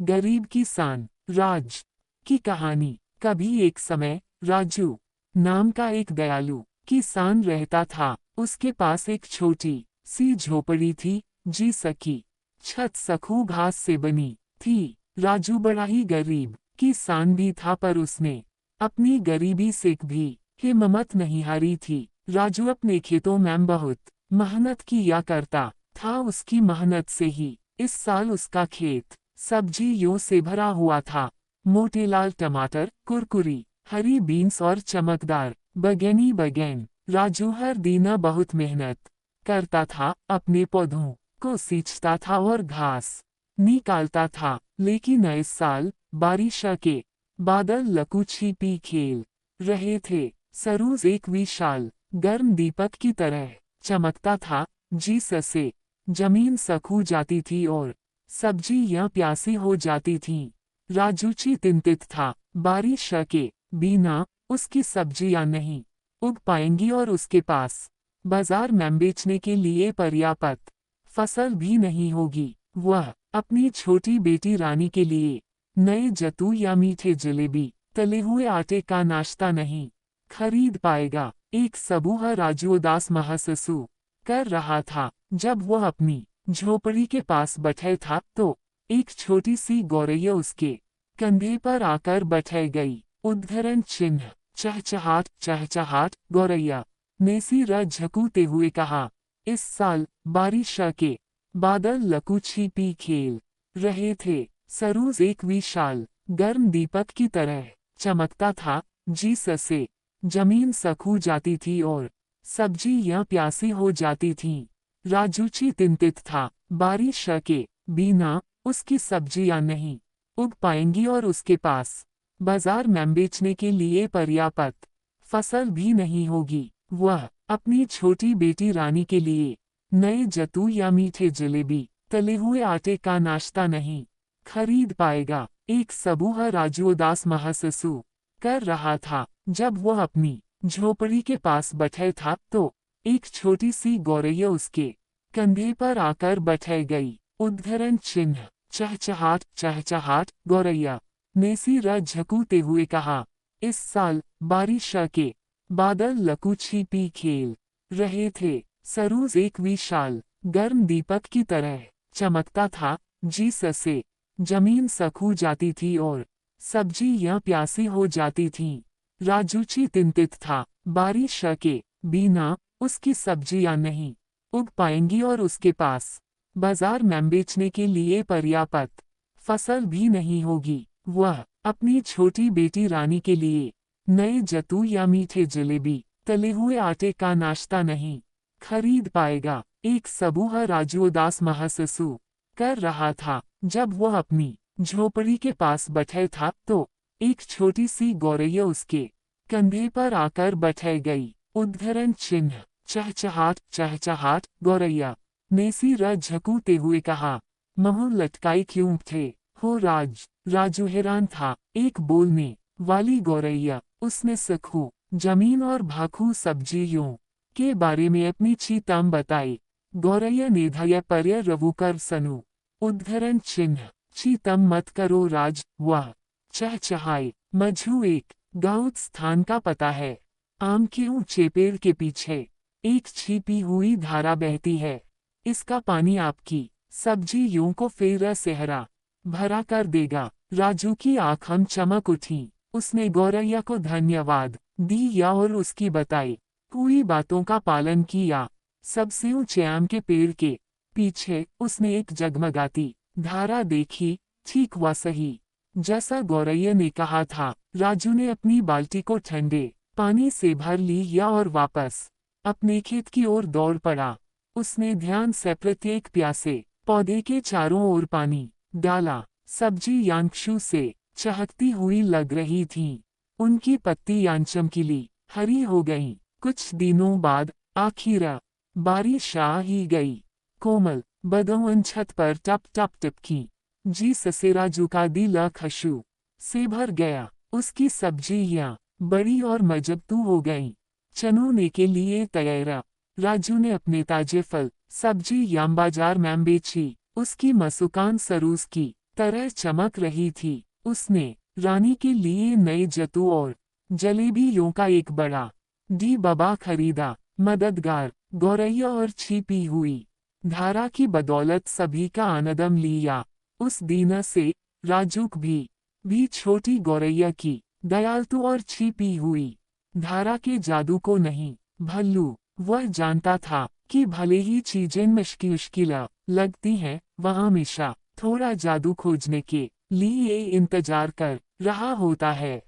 गरीब किसान राज की कहानी। कभी एक समय राजू नाम का एक दयालु किसान रहता था। उसके पास एक छोटी सी झोपड़ी थी। जी सकी छत सखू घास से बनी थी। राजू बड़ा ही गरीब किसान भी था, पर उसने अपनी गरीबी से भी हिम्मत नहीं हारी थी। राजू अपने खेतों में बहुत मेहनत किया करता था। उसकी मेहनत से ही इस साल उसका खेत सब्जियों से भरा हुआ था। मोटे लाल टमाटर, कुरकुरी हरी बीन्स और चमकदार बैगन। राजू हर दिन बहुत मेहनत करता था। अपने पौधों को सींचता था और घास निकालता था। लेकिन इस साल बारिश के बादल लकू छिपी खेल रहे थे। सरूज एक विशाल गर्म दीपक की तरह चमकता था। जिससे जमीन सूख जाती थी और सब्जियां प्यासी हो जाती थीं। राजू चिंतित था, बारिश के बिना उसकी सब्जियां नहीं उग पाएंगी और उसके पास बाजार में बेचने के लिए पर्याप्त फसल भी नहीं होगी। वह अपनी छोटी बेटी रानी के लिए नए जतू या मीठे जलेबी, तले हुए आटे का नाश्ता नहीं खरीद पाएगा। एक सबूह राजू उदास महसूस कर रहा था। जब वह अपनी झोपड़ी के पास बैठा था तो एक छोटी सी गौरैया उसके कंधे पर आकर बैठ गई। उद्धरण चिन्ह चहचहाट चहचहाट। गौरैया ने सिर झुकाते हुए कहा, इस साल बारिश के बादल लकू छिपी खेल रहे थे। सरूज एक विशाल गर्म दीपक की तरह चमकता था। जिससे जमीन सूख जाती थी और सब्जियां प्यासी हो जाती थीं। राजू चिंतित था, बारिश के बिना उसकी सब्जियां नहीं उग पाएंगी और उसके पास बाजार में बेचने के लिए पर्याप्त फसल भी नहीं होगी। वह अपनी छोटी बेटी रानी के लिए नए जतू या मीठे जलेबी, तले हुए आटे का नाश्ता नहीं खरीद पाएगा। एक सबूह राजू उदास महसूस कर रहा था। जब वह अपनी झोपड़ी के पास बैठा था तो एक छोटी सी गौरैया उसके कंधे पर आकर बैठ गई। उद्धरण चिन्ह चहचहाट चहचहाट। गौरैया ने सिर झुकाते हुए कहा, इस साल बारिश के बादल लकू छिपी खेल रहे थे। सरूज एक विशाल गर्म दीपक की तरह चमकता था। जिससे जमीन सूख जाती थी और सब्जियां प्यासी हो जाती थीं। राजू चिंतित था, बारिश के बिना उसकी सब्जियां नहीं उग पाएंगी और उसके पास बाजार में बेचने के लिए पर्याप्त फसल भी नहीं होगी। वह अपनी छोटी बेटी रानी के लिए नए जतू या मीठे जलेबी, तले हुए आटे का नाश्ता नहीं खरीद पाएगा। एक सबूह राजू उदास महसूस कर रहा था। जब वह अपनी झोपड़ी के पास बैठा था तो एक छोटी सी गौरैया उसके कंधे पर आकर बैठ गई। उद्धरण चिन्ह चहचहाट चहचहाट। गौरैया ने सिर झुकाते हुए कहा, मुंह लटकाए क्यों थे हो राजू हैरान था। एक बोलने वाली गौरैया। उसने सूखू जमीन और भाखू सब्जियों के बारे में अपनी चिंता बताई। गौरैया ने धैर्य पर्य रवु कर सनु। उद्धरण चिन्ह चिंता मत करो वह चहचहाए, मझू एक गाँव स्थान का पता है। आम के ऊंचे पेड़ के पीछे एक छिपी हुई धारा बहती है। इसका पानी आपकी सब्जियों को फिर सेहरा भरा कर देगा। राजू की आंखें चमक उठी। उसने गौरैया को धन्यवाद दिया और उसकी बताई हुई बातों का पालन किया। सबसे ऊंचे आम के पेड़ के पीछे उसने एक जगमगाती धारा देखी। ठीक वह सही जैसा गौरैया ने कहा था। राजू ने अपनी बाल्टी को ठंडे पानी से भर लिया और वापस अपने खेत की ओर दौड़ पड़ा। उसने ध्यान से प्रत्येक प्यासे पौधे के चारों ओर पानी डाला। सब्जियां अंशु से चहकती हुई लग रही थीं। उनकी पत्तियां चमकीली हरी हो गईं। कुछ दिनों बाद आखिर बारिश आ ही गई। कोमल बूंदें छत पर टप टप टिपकी। जिससे राजू का दिल खुशी से भर गया। उसकी सब्जियां बड़ी और मजबूत हो गईं। चनोने के लिए तैयार राजू ने अपने ताजे फल सब्जियां बाजार में बेची। उसकी मुस्कान सरूज की तरह चमक रही थी। उसने रानी के लिए नए जतू और जलेबियों का एक बड़ा डिब्बा खरीदा। मददगार गौरैया और छिपी हुई धारा की बदौलत सभी का आनंद लिया। उस दिन से राजू भी छोटी गौरैया की दयालु और छिपी हुई धारा के जादू को नहीं भल्लू। वह जानता था कि भले ही चीजें मुश्किल लगती हैं, वह हमेशा थोड़ा जादू खोजने के लिए इंतजार कर रहा होता है।